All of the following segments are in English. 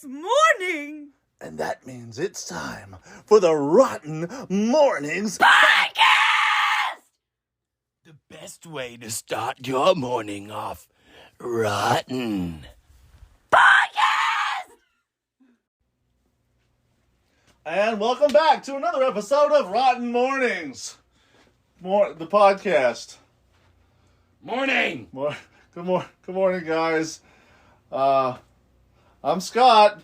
It's morning! And that means it's time for the Rotten Mornings Podcast! The best way to start your morning off rotten. Podcast! And welcome back to another episode of Rotten Mornings. The podcast. Morning! Good morning, guys. I'm Scott.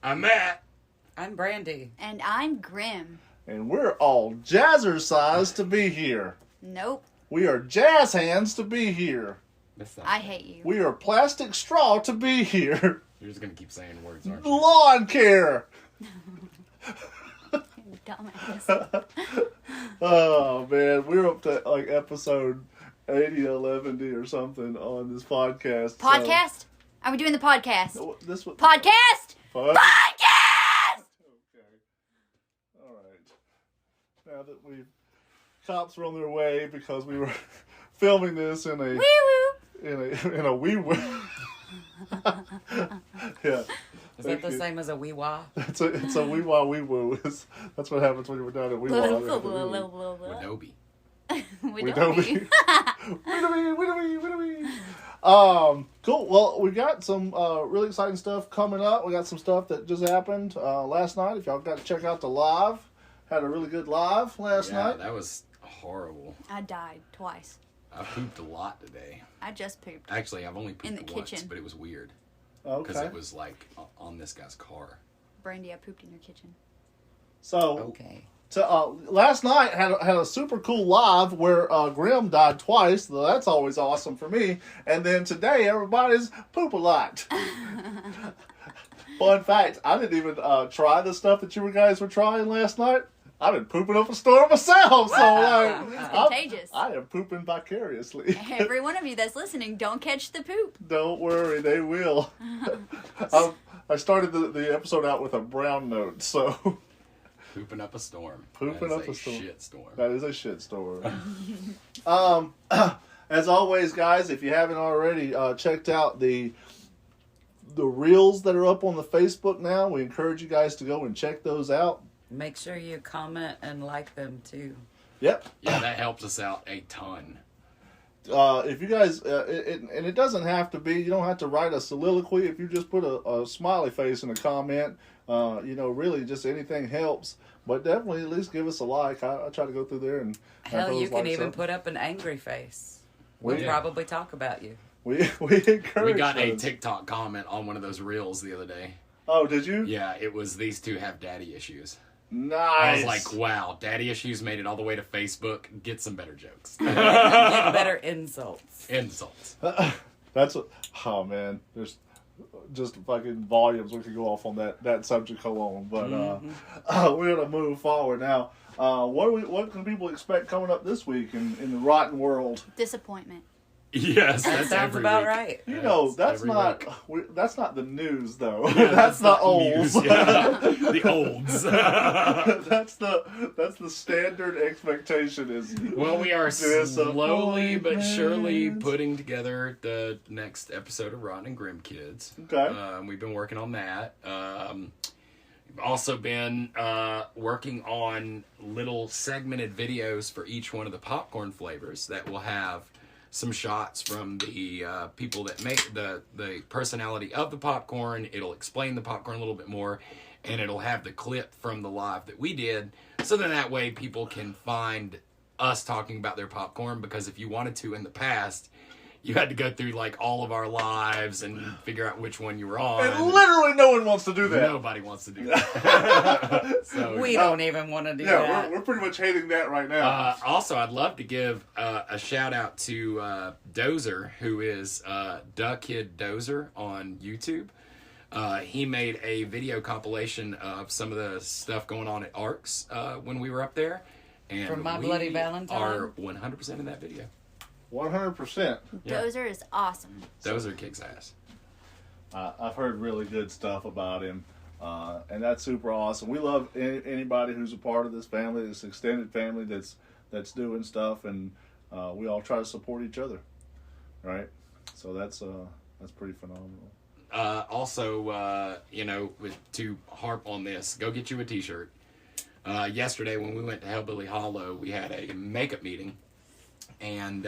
I'm Matt. I'm Brandy. And I'm Grim. And we're all jazzercised to be here. Nope. We are jazz hands to be here. I hate you. We are plastic straw to be here. You're just going to keep saying words, aren't you? Lawn care. Dumbass. Oh, man. We're up to like episode 80, 11 or something on this podcast. Podcast? Are we doing the podcast? This was Podcast? Podcast! Okay. All right. Now that cops were on their way because we were filming this in a Wee-woo. in a wee woo. Yeah. Is that the same as a wee wah? It's a wee wah wee woo. That's what happens when you're down at wee wah. Adobe. Widowy. Cool. Well, we got some really exciting stuff coming up. We got some stuff that just happened last night. If y'all got to check out the live, had a really good live last night. That was horrible. I died twice. I pooped a lot today. I just pooped. Actually, I've only In the pooped once, kitchen. but it was weird. Okay. Because it was like on this guy's car. Brandy, I pooped in your kitchen. So Okay. last night had a super cool live where Grim died twice. So that's always awesome for me. And then today everybody's poop a lot. Fun fact: I didn't even try the stuff that you guys were trying last night. I've been pooping up a storm myself, so It's contagious. I am pooping vicariously. Every one of you that's listening, don't catch the poop. Don't worry, they will. I started the episode out with a brown note, so. Pooping up a storm. Pooping That up is a storm. Shit storm. That is a shit story. As always, guys, if you haven't already checked out the reels that are up on the Facebook now, we encourage you guys to go and check those out. Make sure you comment and like them too. Yep. Yeah, that helps us out a ton. If you guys, and it doesn't have to be, you don't have to write a soliloquy. If you just put a smiley face in a comment, really just anything helps. But definitely at least give us a like. I try to go through there and Hell, you can even up. put up an angry face. We'll probably talk about you. We encourage. We got a those. TikTok comment on one of those reels the other day. Oh, did you? Yeah, it was these two have daddy issues. Nice. I was like, wow, daddy issues made it all the way to Facebook. Get some better jokes. Get better insults. Insults. That's what. Oh man, there's just fucking volumes we could go off on that subject alone. But we're gonna move forward now. What can people expect coming up this week in the rotten world? Disappointment. Yes, That that's sounds every about week. right. That's every not that's not the news though. Yeah, that's the olds. news, yeah. The olds. that's the standard expectation is. Well, we are slowly but disappointment. surely putting together the next episode of Rotten and Grim Kids. Okay. We've been working on that. We've also been working on little segmented videos for each one of the popcorn flavors that will have some shots from the people that make the personality of the popcorn. It'll explain the popcorn a little bit more, and it'll have the clip from the live that we did, so then that way people can find us talking about their popcorn, because if you wanted to in the past, you had to go through like all of our lives and figure out which one you were on. And literally no one wants to do that. Nobody wants to do that. So, We don't even want to do Yeah, that. we're pretty much hating that right now. also, I'd love to give a shout out to Dozer, who is Da Kid Dozer on YouTube. He made a video compilation of some of the stuff going on at ARCS when we were up there. And From My Bloody Valentine? are 100% in that video. 100%. Yeah. Dozer is awesome. Dozer kicks ass. I've heard really good stuff about him, and that's super awesome. We love anybody who's a part of this family, this extended family that's doing stuff, and we all try to support each other, right? So that's pretty phenomenal. also, to harp on this, go get you a t-shirt. Yesterday when we went to Hellbilly Hollow, we had a makeup meeting, and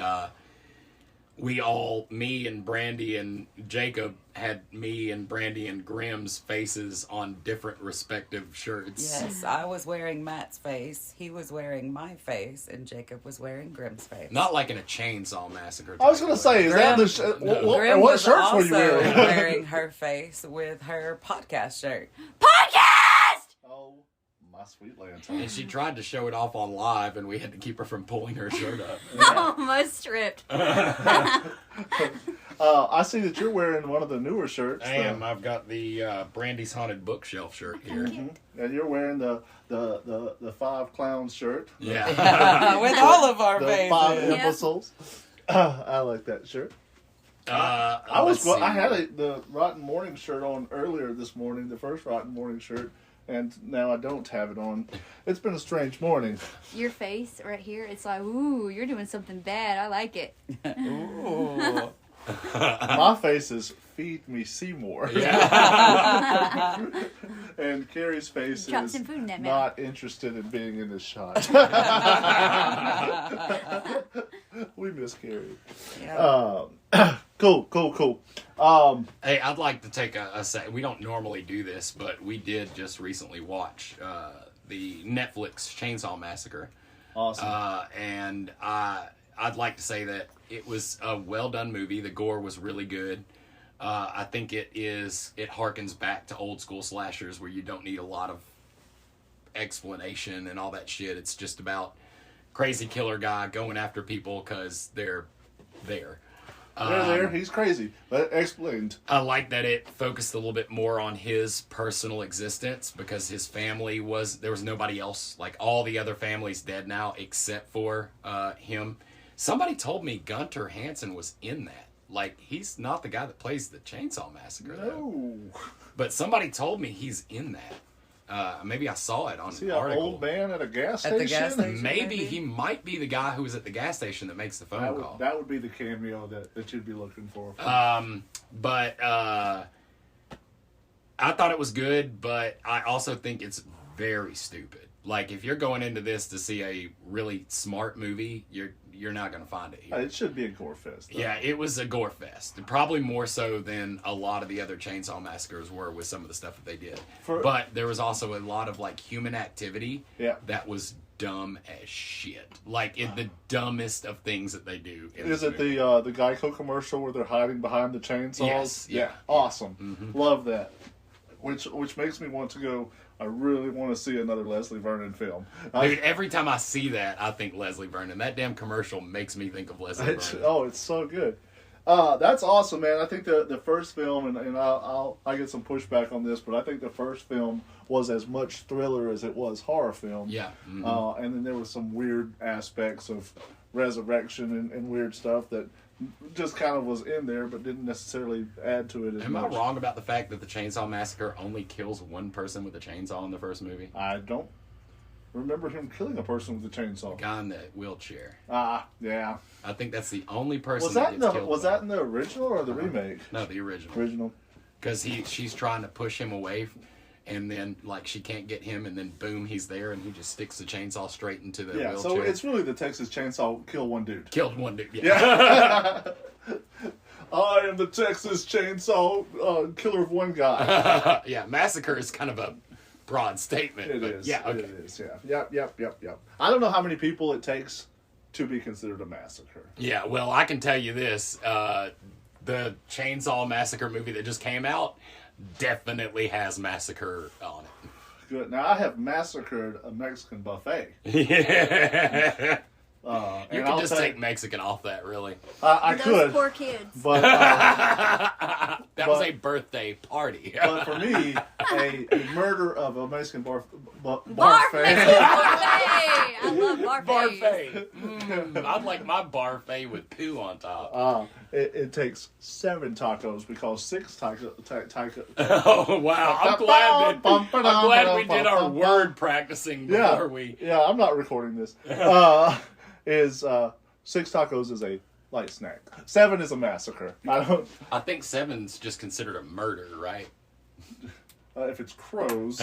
me and Brandy and Jacob had me and Brandy and Grimm's faces on different respective shirts. Yes, I was wearing Matt's face, he was wearing my face, and Jacob was wearing Grimm's face. Not like in a Chainsaw Massacre. I was going to say, is that the Grim what was shirts were you also wearing? wearing her face with her podcast shirt. Podcast! Oh, my sweet lantern. And she tried to show it off on live, and we had to keep her from pulling her shirt up. Almost stripped. I see that you're wearing one of the newer shirts. I am. I've got the Brandy's Haunted Bookshelf shirt here. And you're wearing the Five Clowns shirt. Yeah. With all of our The faces. 5 imbeciles. I like that shirt. I had the Rotten Morning shirt on earlier this morning, the first Rotten Morning shirt, and now I don't have it on. It's been a strange morning. Your face right here, it's like, ooh, you're doing something bad. I like it. Ooh. My face is Feed Me Seymour. Yeah. And Carrie's face Drop is some food in that not interested in being in this shot. We miss Carrie. Yeah. Cool. Hey, I'd like to take a sec. We don't normally do this, but we did just recently watch the Netflix Chainsaw Massacre. Awesome. And I'd like to say that it was a well-done movie. The gore was really good. I think it harkens back to old school slashers where you don't need a lot of explanation and all that shit. It's just about crazy killer guy going after people because they're there. They're there. He's crazy. That explained. I like that it focused a little bit more on his personal existence because his family there was nobody else. Like all the other families dead now except for him. Somebody told me Gunter Hansen was in that. Like, he's not the guy that plays the Chainsaw Massacre, though. No. But somebody told me he's in that. Maybe I saw it on See an an article. old man at a gas At station? the gas station? Maybe he might be the guy who was at the gas station that makes the phone call. That would be the cameo that you'd be looking for. But I thought it was good, but I also think it's very stupid. Like, if you're going into this to see a really smart movie, you're not going to find it here. It should be a gore fest. Though. Yeah, it was a gore fest. Probably more so than a lot of the other Chainsaw Massacres were with some of the stuff that they did. But there was also a lot of, like, human activity that was dumb as shit. Like, the dumbest of things that they do. Is it the Geico commercial where they're hiding behind the chainsaws? Yes. Yeah. Awesome. Mm-hmm. Love that. Which makes me want to go. I really want to see another Leslie Vernon film. Dude, every time I see that, I think Leslie Vernon. That damn commercial makes me think of Leslie Vernon. It's so good. That's awesome, man. I think the first film, and I get some pushback on this, but I think the first film was as much thriller as it was horror film. Yeah. Mm-hmm. And then there was some weird aspects of resurrection and weird stuff that just kind of was in there, but didn't necessarily add to it as much. Am I wrong about the fact that the Chainsaw Massacre only kills one person with a chainsaw in the first movie? I don't remember him killing a person with a chainsaw. The guy in the wheelchair. Yeah. I think that's the only person Was that that gets killed. Was that in the original or the remake? No, the original. Original. Because she's trying to push him away, and then like she can't get him, and then boom, he's there, and he just sticks the chainsaw straight into the wheelchair. So it's really the Texas Chainsaw Kill One Dude. Killed one dude. Yeah. I am the Texas Chainsaw Killer of one guy. Yeah, massacre is kind of a broad statement. It is. Yeah, okay. It is. Yeah. Yep. I don't know how many people it takes to be considered a massacre. Yeah, well, I can tell you this: the Chainsaw Massacre movie that just came out definitely has massacre on it. Good. Now I have massacred a Mexican buffet. Yeah. You And could I'll just take Mexican off that, really. I Those could, poor kids. but That was a birthday party. but for me, a murder of a Mexican Barf buffet. Mexican buffet. I love barfets. Barfay. I'd like my barfay with poo on top. It takes 7 tacos because 6 tacos. Oh, wow. I'm glad we did our word practicing before we... Yeah, I'm not recording this. Is 6 tacos is a light snack. 7 is a massacre. I think 7's just considered a murder, right? If it's crows.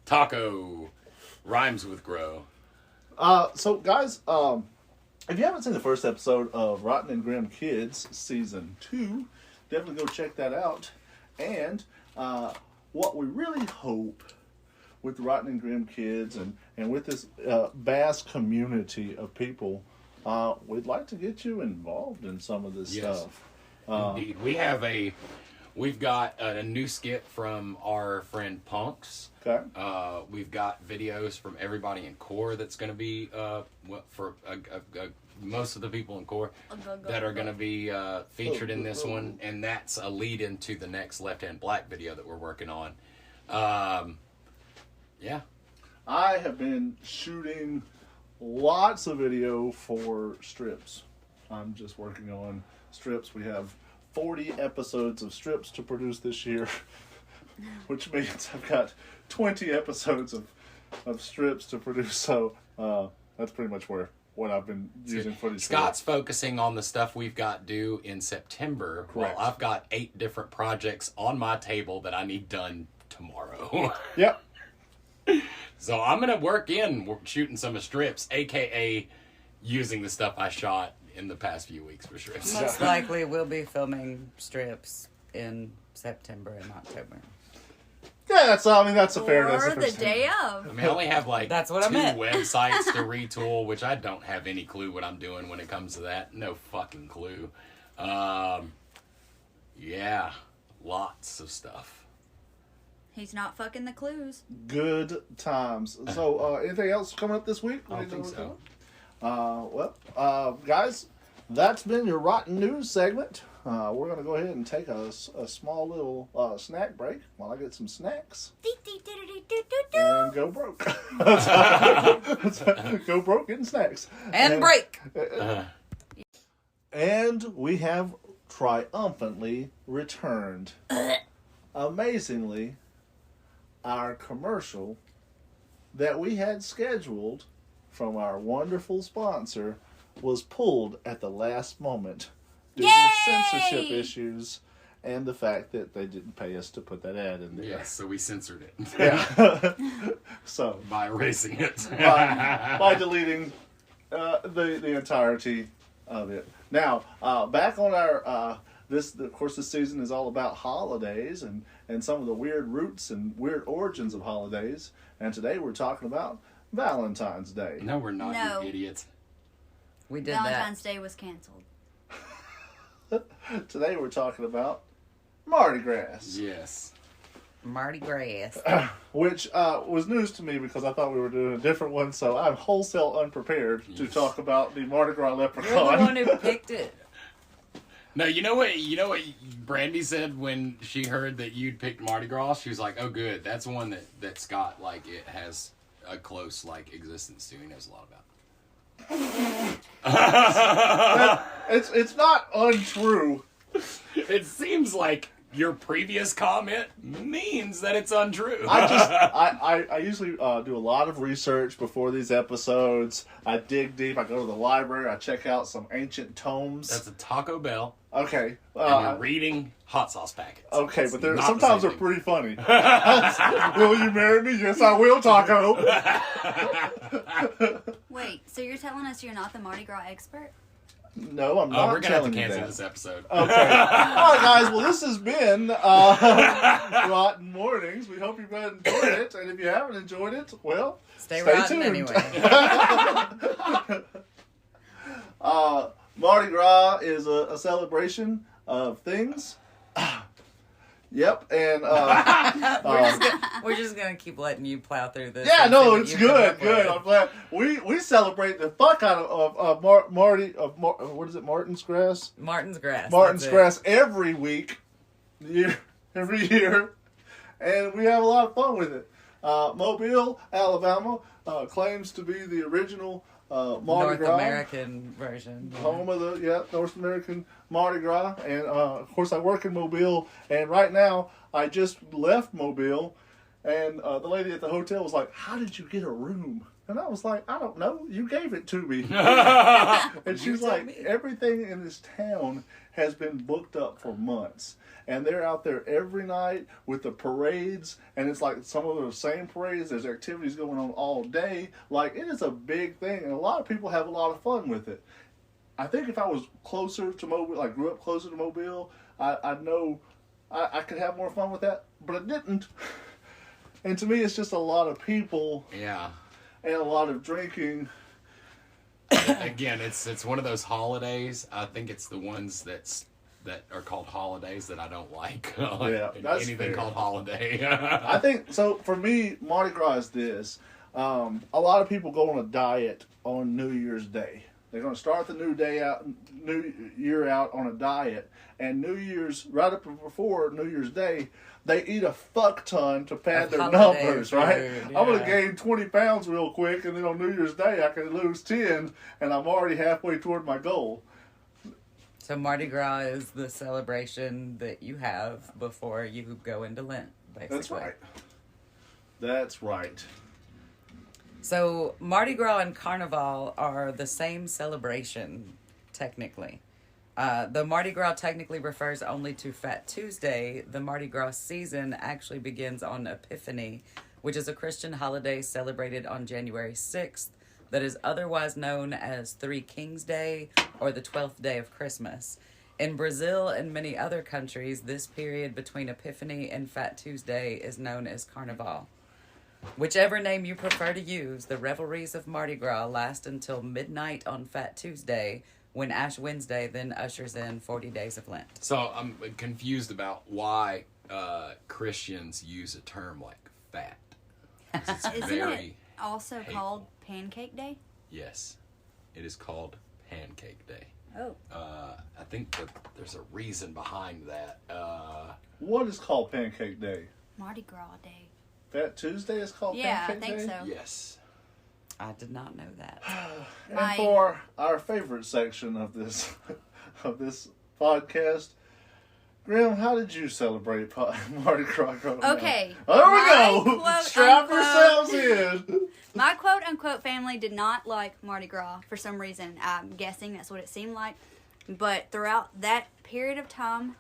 Taco rhymes with grow. So guys, if you haven't seen the first episode of Rotten and Grim Kids Season 2, definitely go check that out. And what we really hope with Rotten and Grim Kids and with this vast community of people, we'd like to get you involved in some of this stuff. Indeed. We've got a new skit from our friend Punks. Okay. We've got videos from everybody in core that's going to be, for most of the people in core that are going to be featured in this one. And that's a lead into the next Left Hand Black video that we're working on. Yeah. I have been shooting lots of video for strips. I'm just working on strips. We have 40 episodes of strips to produce this year, which means I've got 20 episodes of strips to produce. So that's pretty much what I've been using footage for. Scott's focusing on the stuff we've got due in September. Correct. While I've got 8 different projects on my table that I need done tomorrow. Yep. So I'm going to work in shooting some strips, a.k.a. using the stuff I shot in the past few weeks for strips. Most likely we'll be filming strips in September and October. Yeah, that's a fair Or estimate. the day of. I mean, I only have like That's what I 2 meant. websites to retool, which I don't have any clue what I'm doing when it comes to that. No fucking clue. Yeah, lots of stuff. He's not fucking the clues. Good times. So, anything else coming up this week? I don't think so. Guys, that's been your Rotten News segment. We're going to go ahead and take a small little snack break while I get some snacks. And go broke. Go broke getting snacks. And break! And we have triumphantly returned. Amazingly, our commercial that we had scheduled from our wonderful sponsor was pulled at the last moment due to censorship issues and the fact that they didn't pay us to put that ad in there. Yes, so we censored it. Yeah. So By erasing it. by deleting the entirety of it. Now, back on our this season is all about holidays and some of the weird roots and weird origins of holidays. And today we're talking about Valentine's Day. No, we're not, No. you idiots. We did Valentine's Day was canceled. Today we're talking about Mardi Gras. Yes. that. Mardi Gras. Which was news to me because I thought we were doing a different one, so I'm wholesale unprepared to talk about the Mardi Gras You're leprechaun. the one who picked it. No, you know what Brandy said when she heard that you'd picked Mardi Gras? She was like, oh good, that's one that Scott, like, it has a close, like, existence to. He knows a lot about. It's not untrue. It seems like your previous comment means that it's untrue. I usually do a lot of research before these episodes. I dig deep. I go to the library. I check out some ancient tomes. That's a Taco Bell. Okay. And you're reading hot sauce packets. Okay, It's but they're not sometimes the they're same thing. pretty funny. Will you marry me? Yes, I will, Taco. Wait, so you're telling us you're not the Mardi Gras expert? No, I'm not. We're gonna have to telling you cancel that. this episode. Okay. All right, guys. Well, this has been Rotten Mournings. We hope you've enjoyed it, and if you haven't enjoyed it, well, Stay rotten tuned. anyway. Mardi Gras is a celebration of things. Yep, and We're just gonna keep letting you plow through this. yeah, and no, see what it's you come good, up good. with. I'm glad we celebrate the fuck out of what is it, Martin's Grass? Martin's Grass. Martin's that's it. Grass every week, every year, and we have a lot of fun with it. Mobile, Alabama, claims to be the original Mardi North Gras. American version. Home of the North American Mardi Gras, and of course I work in Mobile, and right now I just left Mobile, and the lady at the hotel was like, "How did you get a room And I was like, I don't know. You gave it to me. And she's like, everything in this town has been booked up for months. And they're out there every night with the parades. And it's like some of the same parades. There's activities going on all day. Like, it is a big thing. And a lot of people have a lot of fun with it. I think if I was closer to Mobile, like grew up closer to Mobile, I know I could have more fun with that. But I didn't. And to me, it's just a lot of people. Yeah. And a lot of drinking. Again, it's one of those holidays. I think it's the ones that are called holidays that I don't like. Yeah, that's anything fair. called holiday. I think so. For me, Mardi Gras is this. A lot of people go on a diet on New Year's Day. They're going to start the new year out on a diet, and New Year's right up before New Year's Day, they eat a fuck ton to pad their numbers, right? Yeah. I'm going to gain 20 pounds real quick, and then on New Year's Day, I can lose 10, and I'm already halfway toward my goal. So Mardi Gras is the celebration that you have before you go into Lent, basically. That's right. That's right. So Mardi Gras and Carnival are the same celebration, technically. The Mardi Gras technically refers only to Fat Tuesday. The Mardi Gras season actually begins on Epiphany, which is a Christian holiday celebrated on January 6th that is otherwise known as Three Kings Day or the 12th day of Christmas. In Brazil and many other countries, this period between Epiphany and Fat Tuesday is known as Carnival. Whichever name you prefer to use, the revelries of Mardi Gras last until midnight on Fat Tuesday, when Ash Wednesday then ushers in 40 days of Lent. So I'm confused about why Christians use a term like fat. 'Cause it's Isn't very it also hateful. called Pancake Day? Yes, it is called Pancake Day. Oh. I think that there's a reason behind that. What is called Pancake Day? Mardi Gras Day. Fat Tuesday is called Yeah, I Pancake Day? think so. Yes. I did not know that. And for our favorite section of this podcast, Graham, how did you celebrate Mardi Gras growing up? Okay. There we My go. quote, Strap unquote- yourselves in. My quote-unquote family did not like Mardi Gras for some reason. I'm guessing that's what it seemed like. But throughout that period of time,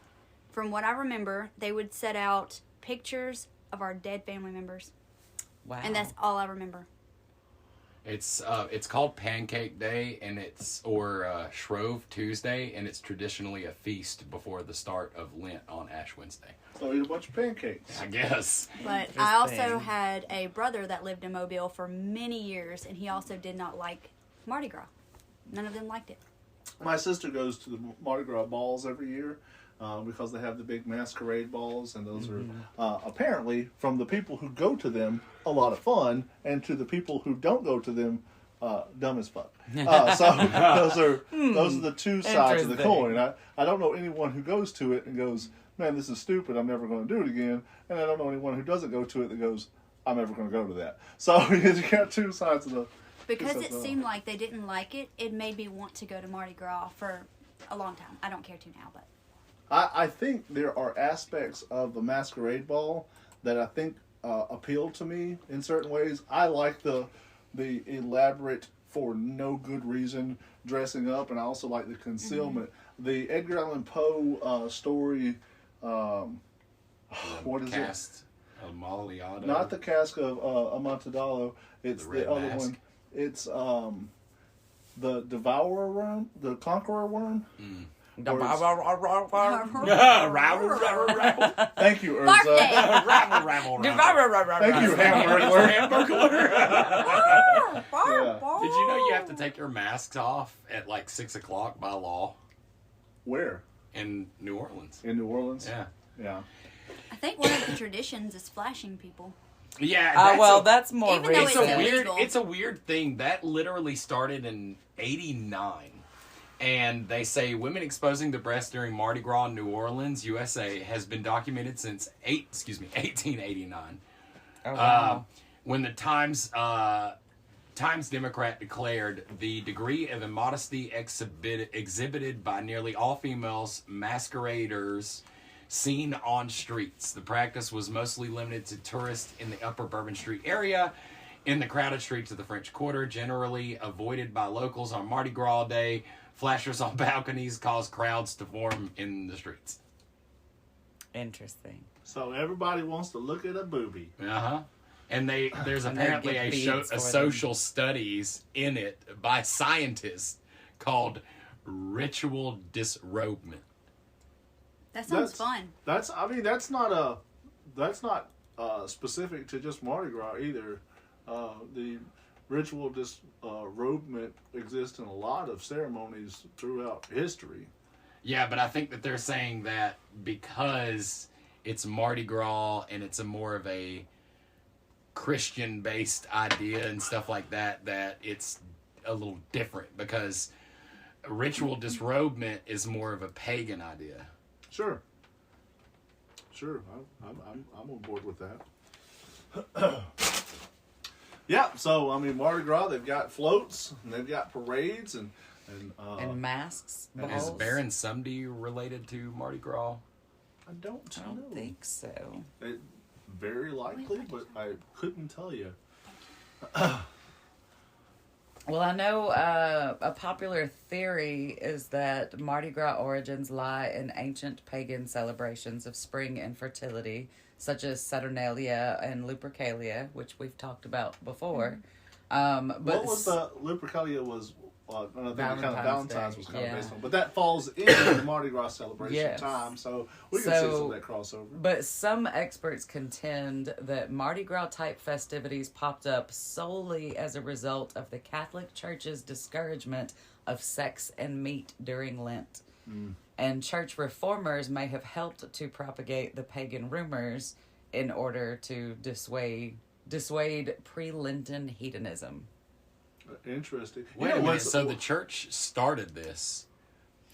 from what I remember, they would set out pictures of our dead family members. Wow. And that's all I remember. It's called Pancake Day, and or Shrove Tuesday, and it's traditionally a feast before the start of Lent on Ash Wednesday. So eat a bunch of pancakes. I guess. But I also Interesting. had a brother that lived in Mobile for many years, and he also did not like Mardi Gras. None of them liked it. My sister goes to the Mardi Gras balls every year because they have the big masquerade balls, and those are apparently, from the people who go to them, a lot of fun, and to the people who don't go to them, dumb as fuck. So those are the two sides of the Interesting. coin. I don't know anyone who goes to it and goes, man, this is stupid, I'm never going to do it again. And I don't know anyone who doesn't go to it that goes, I'm never going to go to that. So you got two sides of the... Because two it sides of the- seemed like they didn't like it, it made me want to go to Mardi Gras for a long time. I don't care to now, but... I think there are aspects of the masquerade ball that I think appeal to me in certain ways. I like the elaborate, for no good reason, dressing up, and I also like the concealment. The Edgar Allan Poe story, what is Cast of Maliado. it? Not the Cask of Amontillado. It's The Red the other Mask. one. It's the Devourer Worm, the Conqueror Worm. Rabble, Thank you, Barf Urza. Day! rabble, rabble. Thank you, Hamburglar. Yeah. Did you know you have to take your masks off at like 6 o'clock by law Where? in New Orleans? In New Orleans? Yeah. Yeah. I think one of the traditions is flashing people. Yeah. That's more Even though It's it's a weird. illegal. It's a weird thing that literally started in '89, and they say women exposing the breast during Mardi Gras in New Orleans, USA, has been documented since 1889. Oh, wow. When the Times Democrat declared the degree of immodesty exhibited by nearly all females masqueraders seen on streets. The practice was mostly limited to tourists in the Upper Bourbon Street area. in the crowded streets of the French Quarter, generally avoided by locals on Mardi Gras Day. Flashers on balconies cause crowds to form in the streets. Interesting. So everybody wants to look at a booby. Uh-huh. And there's And they apparently get a beads for social studies in it by scientists called ritual disrobement. That sounds fun. That's not specific to just Mardi Gras either. The ritual disrobement exists in a lot of ceremonies throughout history. Yeah, but I think that they're saying that because it's Mardi Gras and it's a more of a Christian-based idea and stuff like that, that it's a little different, because ritual disrobement is more of a pagan idea. Sure. I'm on board with that. Yeah, so I mean Mardi Gras, they've got floats and they've got parades and masks. and Is balls. Baron Sumdy related to Mardi Gras? I don't I know. don't think so. It, very likely, but I couldn't tell you. Well, I know a popular theory is that Mardi Gras origins lie in ancient pagan celebrations of spring and fertility, such as Saturnalia and Lupercalia, which we've talked about before. But What was the Lupercalia was? Another thing, Valentine's Day, was kind of yeah. based on, but that falls in the Mardi Gras celebration Yes. time, so we can see some of that crossover. But some experts contend that Mardi Gras type festivities popped up solely as a result of the Catholic Church's discouragement of sex and meat during Lent. And church reformers may have helped to propagate the pagan rumors in order to dissuade pre-Lenten hedonism. Interesting. Wait a minute, so the church started this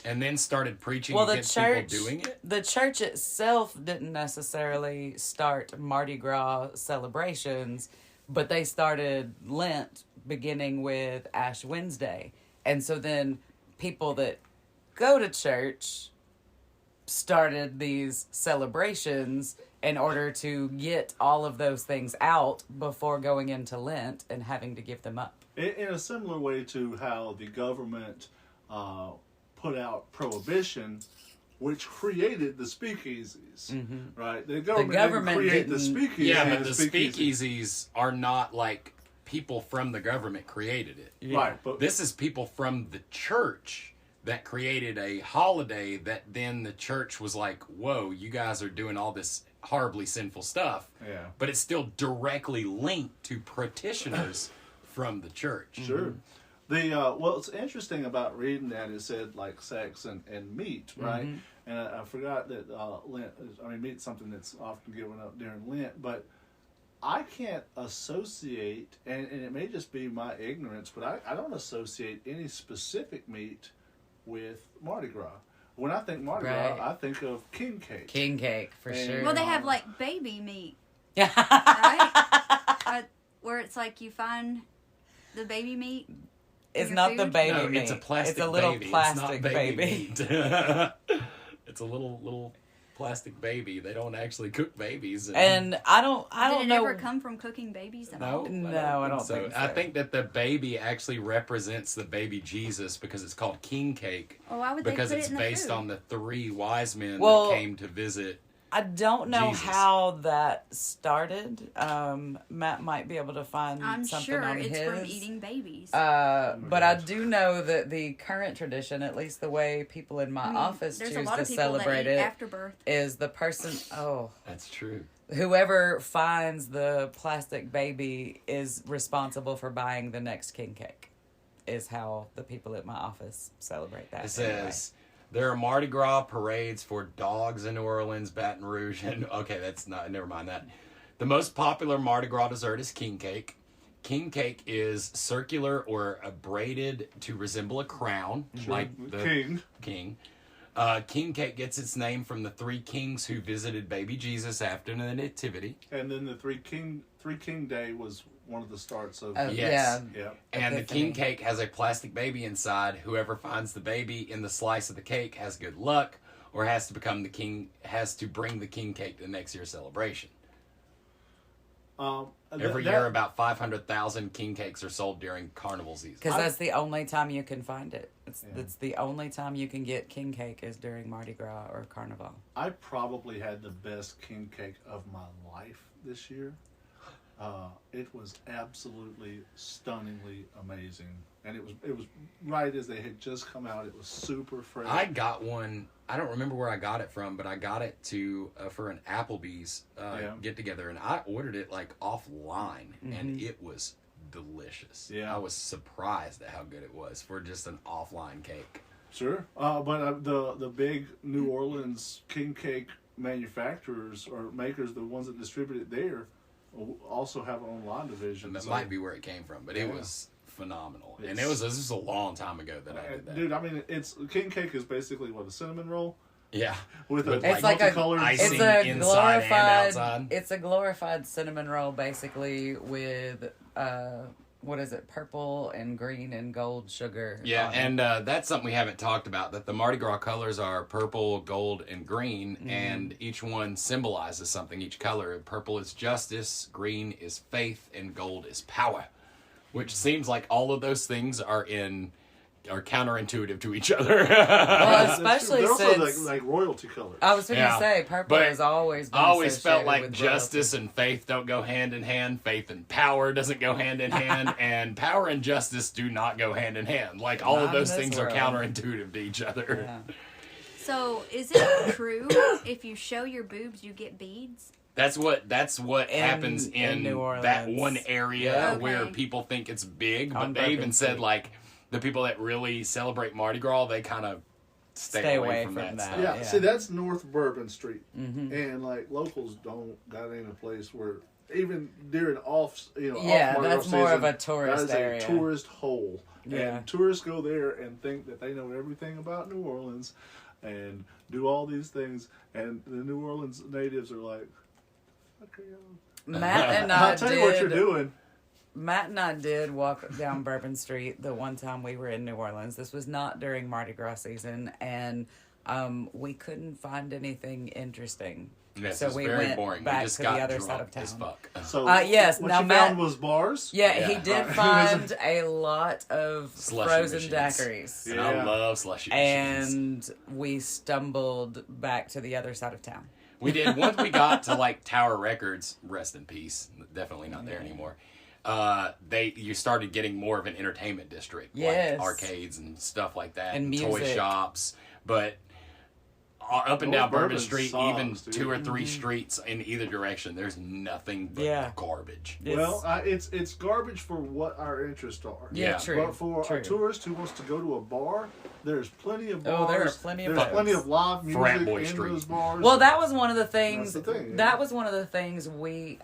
and then started preaching Well, the against church, people doing it? the church itself didn't necessarily start Mardi Gras celebrations, but they started Lent beginning with Ash Wednesday. And so then people that go to church started these celebrations in order to get all of those things out before going into Lent and having to give them up. In a similar way to how the government put out prohibition, which created the speakeasies, right? The government didn't create the speakeasies. Yeah, but the speakeasies are not like people from the government created it. Yeah. Right, but This is people from the church that created a holiday that then the church was like, whoa, you guys are doing all this horribly sinful stuff. Yeah. But it's still directly linked to practitioners from the church. Sure. The what's interesting about reading that, it said like sex and meat, right? And I forgot that Lent. Meat's something that's often given up during Lent, but I can't associate, and it may just be my ignorance, but I don't associate any specific meat with Mardi Gras. When I think Mardi Gras, I think of king cake. King cake, for And- sure. Well, they have like baby meat, Yeah. right? Where it's like you find the baby meat. It's your not the food? baby No, meat. it's a plastic It's a little baby. plastic it's not baby. baby. meat. It's a little plastic baby. They don't actually cook babies. And I don't Did it know. ever come from cooking babies at all? No, I don't think so. I think that the baby actually represents the baby Jesus because it's called king cake. Well, why would they Because put it's it in the based food? on the three wise men Well, that came to visit. I don't know Jesus. how that started. Matt might be able to find I'm something sure on it's his. from eating babies. But I do know that the current tradition, at least the way people in my office There's choose a lot to of people celebrate that eat it, after birth. is the person. Oh, That's true. whoever finds the plastic baby is responsible for buying the next king cake. Is how the people at my office celebrate that. It says there are Mardi Gras parades for dogs in New Orleans, Baton Rouge, and okay, that's not. Never mind that. The most popular Mardi Gras dessert is king cake. King cake is circular or braided to resemble a crown, like the king. King cake gets its name from the three kings who visited baby Jesus after the nativity. And then the three king day was one of the starts of. Yes. Yeah. And the Epiphany. king cake has a plastic baby inside. Whoever finds the baby in the slice of the cake has good luck, or has to become the king. Has to bring the king cake to next year's celebration. Every year, about 500,000 king cakes are sold during carnival season. Because that's the only time you can find it. It's the only time you can get king cake is during Mardi Gras or Carnival. I probably had the best king cake of my life this year. It was absolutely stunningly amazing, and it was right as they had just come out. It was super fresh. I got one. I don't remember where I got it from, but I got it for an Applebee's get together, and I ordered it like offline, and it was delicious. Yeah, I was surprised at how good it was for just an offline cake. Sure, but the big New Orleans king cake manufacturers or makers, the ones that distribute it there, also have an online division. And that might be where it came from, but it was phenomenal. And this was a long time ago that I did that. Dude, I mean, king cake is basically what, a cinnamon roll? Yeah. With it's like a icing it's a inside and outside. It's a glorified cinnamon roll, basically with what is it, purple and green and gold sugar. Yeah, and that's something we haven't talked about, that the Mardi Gras colors are purple, gold, and green, and each one symbolizes something, each color. Purple is justice, green is faith, and gold is power, which seems like all of those things are counterintuitive to each other. Well, especially they're also since like royalty colors. I was going to say purple has always been I always felt associated like with justice and faith don't go hand in hand. Faith and power doesn't go hand in hand, and power and justice do not go hand in hand. Like all of those things are counterintuitive to each other. Yeah. So, is it true if you show your boobs, you get beads? That's what happens in New Orleans. that one area Okay. where people think it's big, but On they even Bourbon said Street. like the people that really celebrate Mardi Gras, they kind of stay away from that stuff. Yeah, see, that's North Bourbon Street, and like locals don't got any place where even during off Mardi that's Gras more season, of a tourist that is area. a tourist hole, Yeah. and tourists go there and think that they know everything about New Orleans, and do all these things, and the New Orleans natives are like, "Fuck are y'all?" Matt and I I'll tell you what you're doing. Matt and I did walk down Bourbon Street the one time we were in New Orleans. This was not during Mardi Gras season, and we couldn't find anything interesting. Yes, So it's we very went boring. back We just to got the other drunk side of as town. fuck. So yes, what now you Matt- found was bars. Yeah, Yeah. he did Right. find a lot of Slushy frozen machines. daiquiris. And Yeah. I love slushy machines. And we stumbled back to the other side of town. We did. Once we got to like Tower Records, rest in peace, definitely not there anymore. You started getting more of an entertainment district, Yes. like arcades and stuff like that, And toy music. shops. But up and North down Bourbon Bourbon Street, sucks, even dude. 2 or 3 streets in either direction, there's nothing but Yeah. garbage. Well, it's garbage for what our interests are. Yeah, Yeah. true. But for true. a tourist who wants to go to a bar, there's plenty of bars. Oh, there are plenty of There's bars. plenty of live Frat music Boy in Street. those bars. Well, that was one of the things. That's the thing, yeah. That was one of the things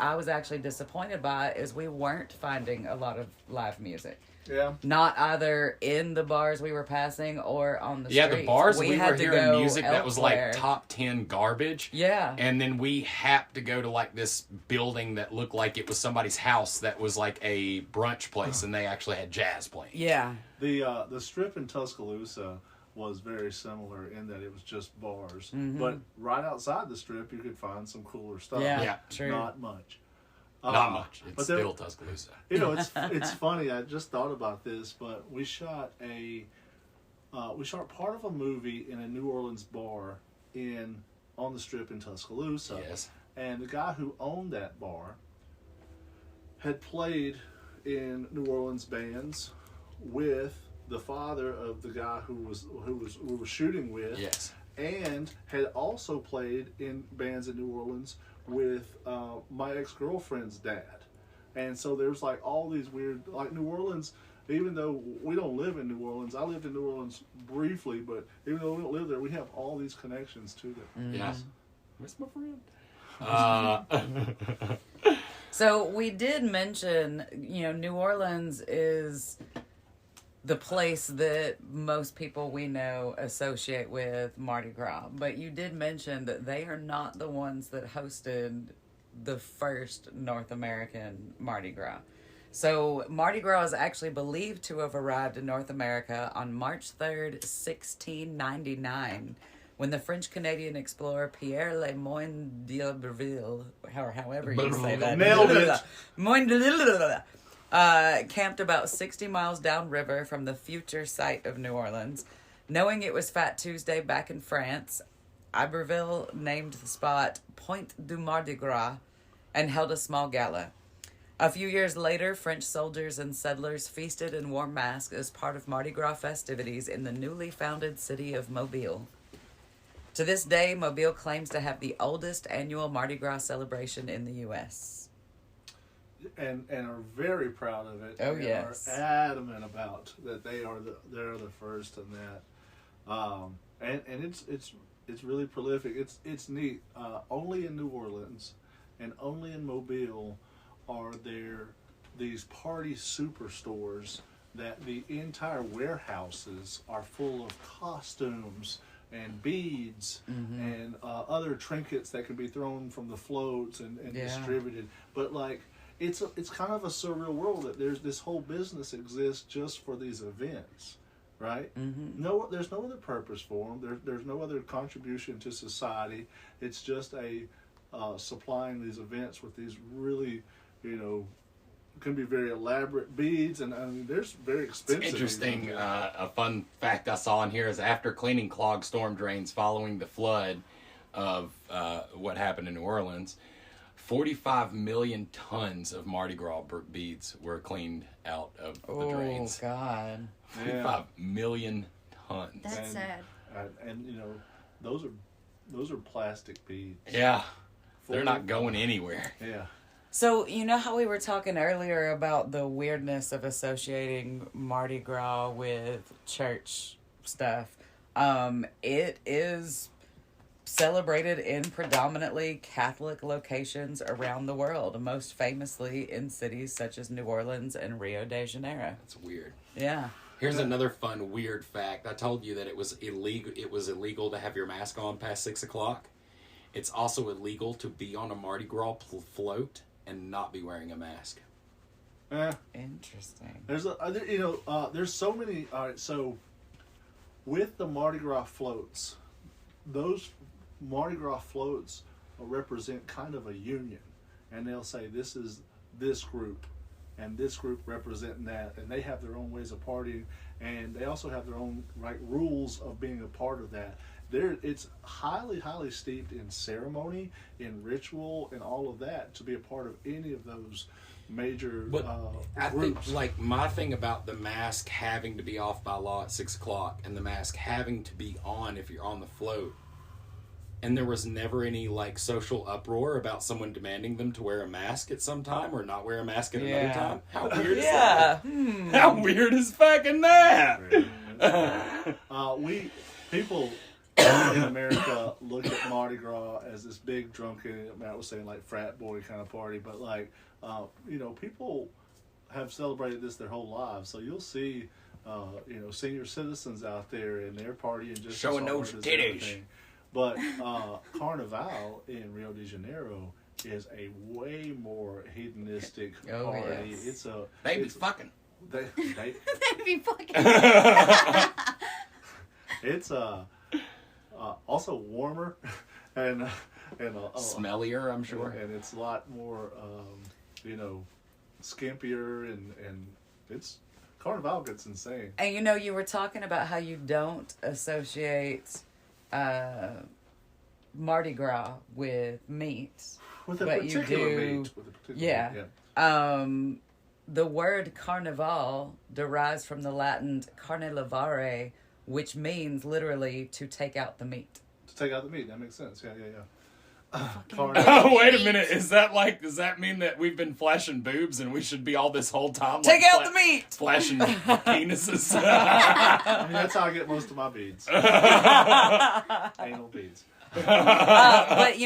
I was actually disappointed by is we weren't finding a lot of live music. yeah. Not either in the bars we were passing or on the Yeah, streets. the bars we had were to hearing go music that was like elsewhere. top 10 garbage. Yeah. And then we happened to go to like this building that looked like it was somebody's house that was like a brunch place, and they actually had jazz playing. Yeah. The strip in Tuscaloosa was very similar in that it was just bars. But right outside the strip, you could find some cooler stuff. Yeah. Yeah. True. Not much. Not much. It's but there- still Tuscaloosa. You know, it's funny. I just thought about this, but we shot part of a movie in a New Orleans bar on the strip in Tuscaloosa. Yes. And the guy who owned that bar had played in New Orleans bands with the father of the guy who we were shooting with. Yes. And had also played in bands in New Orleans with my ex-girlfriend's dad. And so there's like all these weird, like New Orleans, even though we don't live in New Orleans, I lived in New Orleans briefly, but even though we don't live there, we have all these connections to them. Yes. Where's my friend? So we did mention, New Orleans is the place that most people we know associate with Mardi Gras. But you did mention that they are not the ones that hosted the first North American Mardi Gras. So Mardi Gras is actually believed to have arrived in North America on March 3rd, 1699, when the French-Canadian explorer Pierre Le Moyne d'Iberville, or however you say that, Nailed it. camped about 60 miles downriver from the future site of New Orleans. Knowing it was Fat Tuesday back in France, Iberville named the spot Point du Mardi Gras and held a small gala. A few years later, French soldiers and settlers feasted and wore masks as part of Mardi Gras festivities in the newly founded city of Mobile. To this day, Mobile claims to have the oldest annual Mardi Gras celebration in the U.S. And are very proud of it. Oh, and yes. Are adamant about that they're the first in that. And it's really prolific. It's neat. Only in New Orleans and only in Mobile are there these party superstores that the entire warehouses are full of costumes and beads and other trinkets that can be thrown from the floats and distributed. But like it's kind of a surreal world that there's this whole business exists just for these events. Right? Mm-hmm. No, there's no other purpose for them. There's no other contribution to society. It's just a supplying these events with these really, can be very elaborate beads, and I mean, there's very expensive. It's interesting. A fun fact I saw in here is after cleaning clogged storm drains following the flood of what happened in New Orleans, 45 million tons of Mardi Gras beads were cleaned out of the drains. Oh, God. 45 million tons. That's sad. And those are plastic beads. Yeah. They're not going anywhere. Yeah. So, you know how we were talking earlier about the weirdness of associating Mardi Gras with church stuff? It is celebrated in predominantly Catholic locations around the world, most famously in cities such as New Orleans and Rio de Janeiro. That's weird. Yeah. Here's another fun, weird fact. I told you that it was illegal to have your mask on past 6 o'clock. It's also illegal to be on a Mardi Gras float and not be wearing a mask. Interesting. There's so many. All right, so with the Mardi Gras floats, those Mardi Gras floats represent kind of a union, and they'll say this is this group, and this group representing that, and they have their own ways of partying, and they also have their own rules of being a part of that. It's highly steeped in ceremony, in ritual, and all of that to be a part of any of those major I groups. think, like, my thing about the mask having to be off by law at 6 o'clock and the mask having to be on if you're on the float, and there was never any, like, social uproar about someone demanding them to wear a mask at some time or not wear a mask at another time. How weird is that? How weird is fucking that? People in America look at Mardi Gras as this big drunken, Matt was saying, like, frat boy kind of party, but like, people have celebrated this their whole lives. So you'll see, senior citizens out there and they're partying just showing as hard those as titties. everything. But Carnival in Rio de Janeiro is a way more hedonistic party. Yes. They be fucking. That'd be fucking. It's also warmer and Smellier, I'm sure. and it's a lot more skimpier and it's Carnival gets insane. And you were talking about how you don't associate Mardi Gras with meat, With a but you particular do. meat. With a particular meat, yeah. The word carnival derives from the Latin carnelevare, which means literally to take out the meat. To take out the meat, that makes sense. Yeah. Oh, wait a minute. Does that mean that we've been flashing boobs and we should be all this whole time Take out the meat! flashing penises? I mean, that's how I get most of my beads. Anal beads. But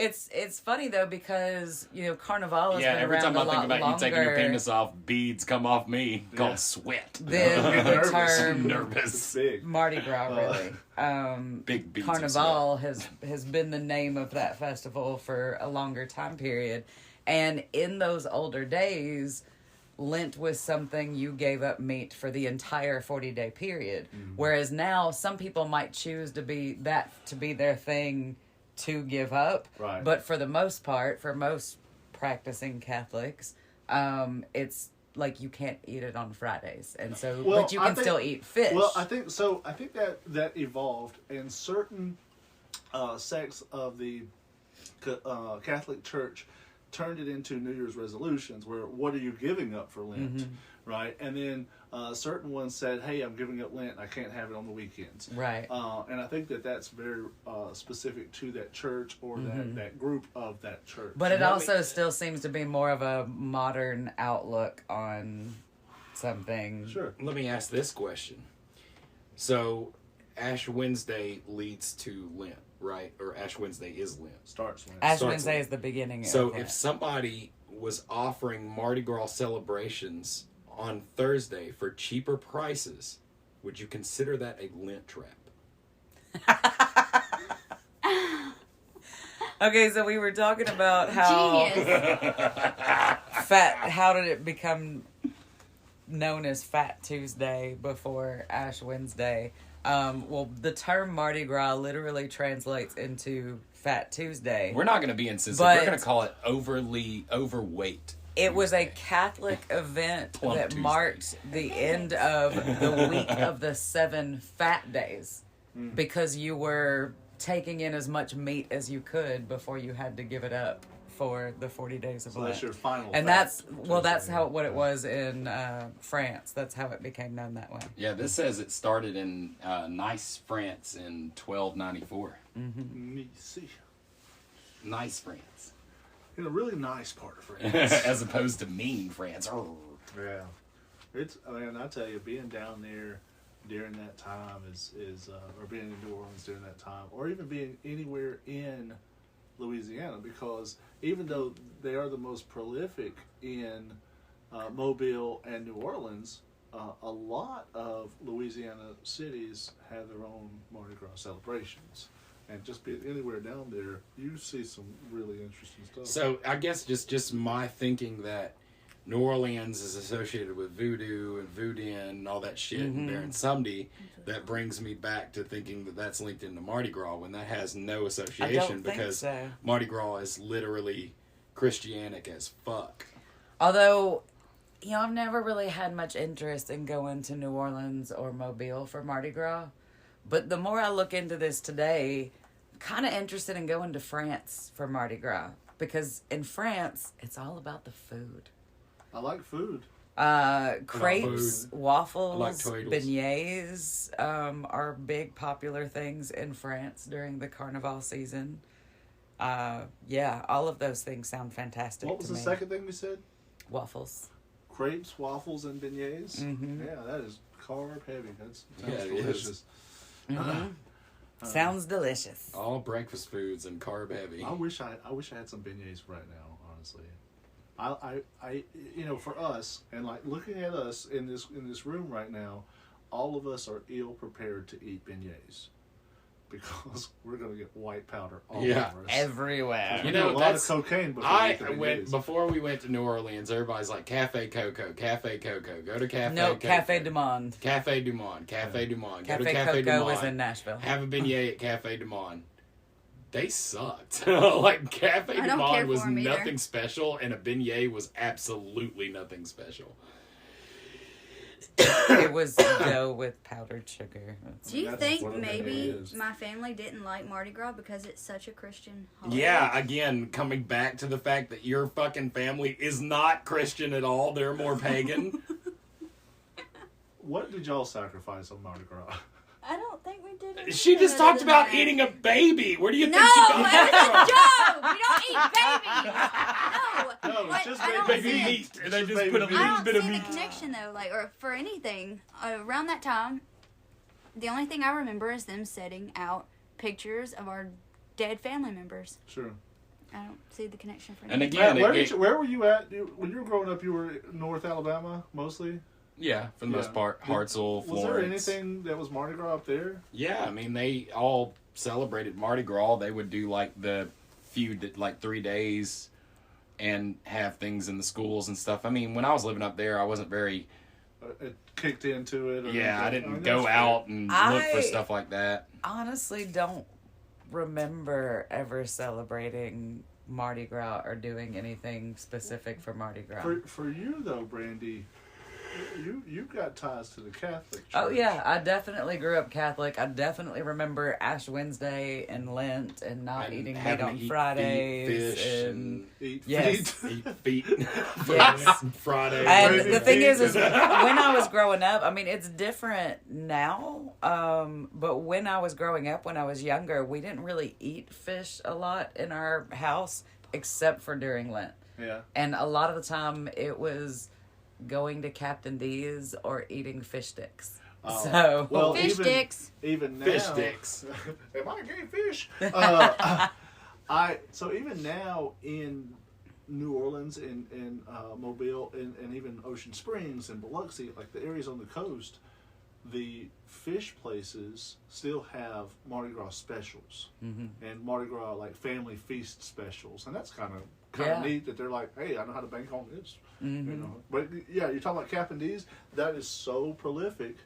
it's funny though because Carnival has been every around time a I think lot about you taking your longer penis off, beads come off me called sweat. than the Nervous. term Nervous. It's big. Mardi Gras. Really, Big beads. Carnival has been the name of that festival for a longer time period, and in those older days, Lent was something you gave up meat for the entire 40-day period. Whereas now some people might choose to be their thing to give up. Right. But for the most part, for most practicing Catholics, it's like you can't eat it on Fridays. And so, but you can still eat fish. Well, I think so. I think that evolved, and certain sects of the Catholic Church turned it into New Year's resolutions, where what are you giving up for Lent, right? And then certain ones said, hey, I'm giving up Lent, I can't have it on the weekends. Right. And I think that's very specific to that church or that group of that church. But it also still seems to be more of a modern outlook on something. Sure. Let me ask this question. So, Ash Wednesday leads to Lent, right? Or Ash Wednesday is Lent. Starts Lent. Ash Starts Wednesday Lent. is the beginning So of Lent. if somebody was offering Mardi Gras celebrations on Thursday for cheaper prices, would you consider that a Lent trap? Okay, so we were talking about how Genius. how did it become known as Fat Tuesday before Ash Wednesday? Well, the term Mardi Gras literally translates into Fat Tuesday. We're not going to be incisive. But- We're going to call it overly overweight. It was a Tuesday. Catholic event Plump that Tuesday. marked the end of the week of the 7 fat days because you were taking in as much meat as you could before you had to give it up for the 40 days of So Lent. that's your final. And fast that's Tuesday. how what it was in France. That's how it became known that way. Yeah, this says it started in Nice, France in 1294. Let me see. Nice, France. In a really nice part of France. As opposed to mean France. Yeah, I tell you, being down there during that time is or being in New Orleans during that time, or even being anywhere in Louisiana, because even though they are the most prolific in Mobile and New Orleans, a lot of Louisiana cities have their own Mardi Gras celebrations. And just being anywhere down there, you see some really interesting stuff. So I guess just my thinking that New Orleans is associated with voodoo and voodoo and all that shit and Baron Sumdy, that brings me back to thinking that that's linked into Mardi Gras when that has no association think because so. Mardi Gras is literally Christianic as fuck. Although, I've never really had much interest in going to New Orleans or Mobile for Mardi Gras. But the more I look into this today, I'm kind of interested in going to France for Mardi Gras. Because in France, it's all about the food. I like food. Crepes, waffles, I like toidles. beignets are big popular things in France during the Carnival season. Yeah, all of those things sound fantastic What was to the me. second thing we said? Waffles. Crepes, waffles, and beignets. Mhm. Yeah, that is carb heavy. That Yeah, sounds it is. delicious. Sounds delicious. All breakfast foods and carb heavy. I wish I had some beignets right now. Honestly, I for us, and like looking at us in this room right now, all of us are ill prepared to eat beignets because we're gonna get white powder all Yeah. over us. Everywhere. You We do know, a lot of that's- cocaine before we I eat the went beignets. before we went to New Orleans. Everybody's like Cafe Coco, Cafe Coco. Go to Cafe. No, Coco. Cafe du Monde. Cafe Du Monde, Cafe Du Monde. Go to Cafe Cafe Du Coco Monde. was in Nashville. Have a beignet at Cafe Du Monde. They sucked. Like Cafe I Du don't care Monde was for 'em either. nothing special, and a beignet was absolutely nothing special. It was dough with powdered sugar. That's- Do you That's think what a maybe beignet is. my family didn't like Mardi Gras because it's such a Christian holiday? Yeah, again, coming back to the fact that your fucking family is not Christian at all. They're more pagan. What did y'all sacrifice on Mardi Gras? I don't think we did anything She just other talked than about that. eating a baby. Where do you No, think she it got was that a joke. We don't eat babies. No, No, it's What? just I don't from? Baby see it. meat. And they Just just baby put a meat. I little don't bit see of the meat. connection though, like, or for anything around that time. The only thing I remember is them setting out pictures of our dead family members. Sure. I don't see the connection for And anything. again, Where were you at when you were growing up? You were in North Alabama mostly. yeah, for the most Yeah. part, Hartselle, Florence. Was there anything that was Mardi Gras up there? Yeah, I mean, they all celebrated Mardi Gras. They would do like the few, like 3 days and have things in the schools and stuff. I mean, when I was living up there, I wasn't very... It kicked into it. Or Yeah, I anything. didn't go out and look for stuff like that. Honestly don't remember ever celebrating Mardi Gras or doing anything specific for Mardi Gras. For you though, Brandy, you've got ties to the Catholic Church. Oh yeah, I definitely grew up Catholic. I definitely remember Ash Wednesday and Lent and not And eating meat having on to eat Fridays fish and Eat yes. feet. Eat feet Yes. Friday. And Brady the thing feet. is when I was growing up, I mean, it's different now. But when I was growing up, when I was younger, we didn't really eat fish a lot in our house, except for during Lent. Yeah. And a lot of the time, it was going to Captain D's or eating fish sticks. So Well, Fish sticks. Even now, Fish sticks. Am I a gay fish? So even now in New Orleans and Mobile and even Ocean Springs and Biloxi, like the areas on the coast, the fish places still have Mardi Gras specials and Mardi Gras like family feast specials, and that's kind of Yeah. neat that they're like, hey, I know how to bank on this, you know. But yeah, you're talking about Captain D's. That is so prolific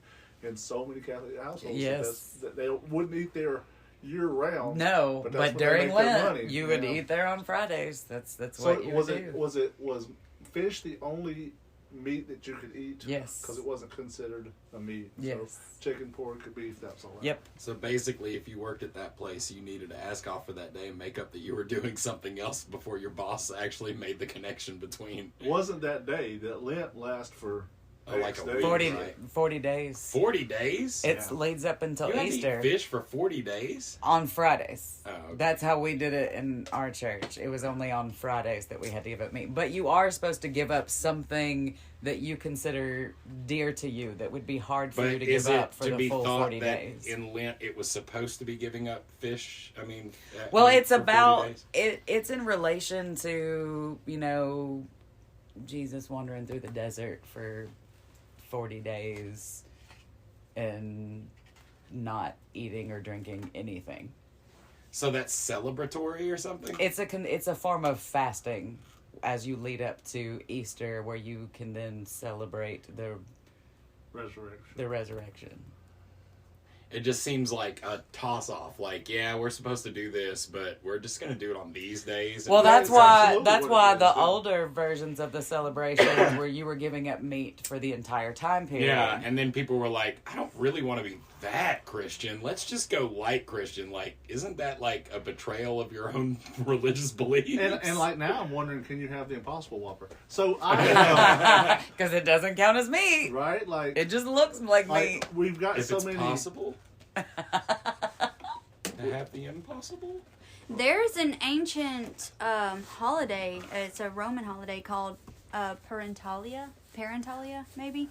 in so many Catholic households. Yes. That they wouldn't eat there year round. No, that's but when they during make their Lent, money, you would know. eat there on Fridays. That's So what you was would it do. was fish the only meat that you could eat? Yes. Because it wasn't considered a meat. Yes. So chicken, pork, beef, that's all. That. Yep. So basically, if you worked at that place, you needed to ask off for that day and make up that you were doing something else before your boss actually made the connection between. Wasn't that day that Lent lasts for Like X a days? week. 40, Right. 40 days. 40 days? It Yeah. leads up until You had to Easter. eat fish for 40 days? On Fridays. Oh, okay. That's how we did it in our church. It was only on Fridays that we had to give up meat. But you are supposed to give up something that you consider dear to you that would be hard for you But to is give it up for to the be full thought 40 that days. in Lent it was supposed to be giving up fish? I mean, Well, meat it's for 40 about days? it's in relation to, Jesus wandering through the desert for 40 days and not eating or drinking anything. So that's celebratory or something? It's a form of fasting as you lead up to Easter, where you can then celebrate the resurrection. It just seems like a toss-off. Like, yeah, we're supposed to do this, but we're just going to do it on these days. Well, And that's That's why absolutely that's what why it the is, yeah. older versions of the celebrations where you were giving up meat for the entire time period. Yeah, and then people were like, I don't really want to be that Christian. Let's just go light Christian. Like, isn't that like a betrayal of your own religious beliefs? And like now, I'm wondering, can you have the Impossible Whopper? So I Because it doesn't count as meat. right, like It just looks like meat. like we've got if so it's many. possible to have the impossible? There's an ancient holiday. It's a Roman holiday called Parentalia, maybe,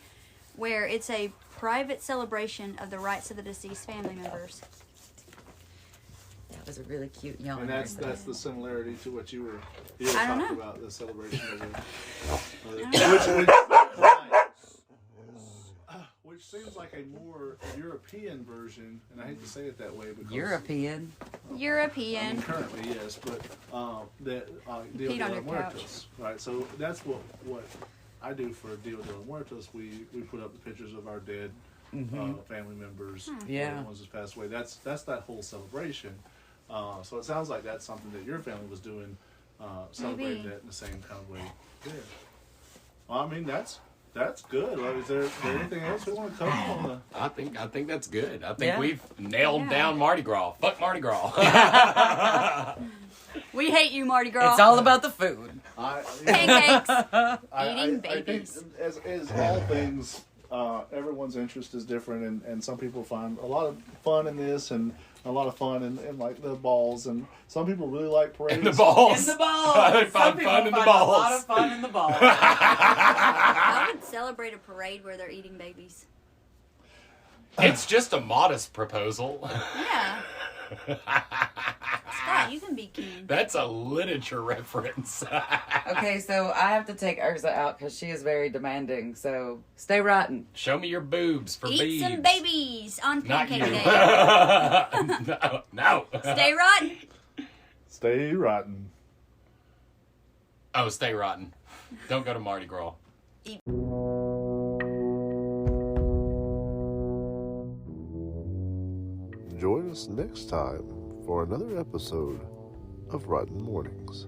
where it's a private celebration of the rights of the deceased family members. That was a really cute yawn. And that's the similarity to what you were I don't talking know. about, the celebration of it. Which seems like a more European version, and I hate to say it that way because European. I mean, European. currently yes, but that Dia Peed de on los your Muertos, right? So that's what I do for Dia de los Muertos. We put up the pictures of our dead family members, Yeah. the ones that passed away. That's that whole celebration. So it sounds like that's something that your family was doing, celebrating Maybe. that in the same kind of way. Yeah. Well, I mean that's good. Like, is there anything else we want to cover on the? I think that's good. I think Yeah. we've nailed Yeah. down Mardi Gras. Fuck Mardi Gras. We hate you, Mardi Gras. It's all about the food. pancakes. I Eating think babies. as all things, everyone's interest is different, and some people find a lot of fun in this, and a lot of fun in like the balls, and some people really like parades. And the balls. In the balls. I Some find people fun in the find a lot balls. of fun in the balls. I would celebrate a parade where they're eating babies. It's just a modest proposal. Yeah. Scott, you can be king. That's a literature reference. Okay, so I have to take Urza out because she is very demanding. So stay rotten. Show me your boobs for Eat beads. some babies on Not you. pancake day. no. Stay rotten. Stay rotten. Oh, stay rotten. Don't go to Mardi Gras. Join us next time for another episode of Rotten Mornings.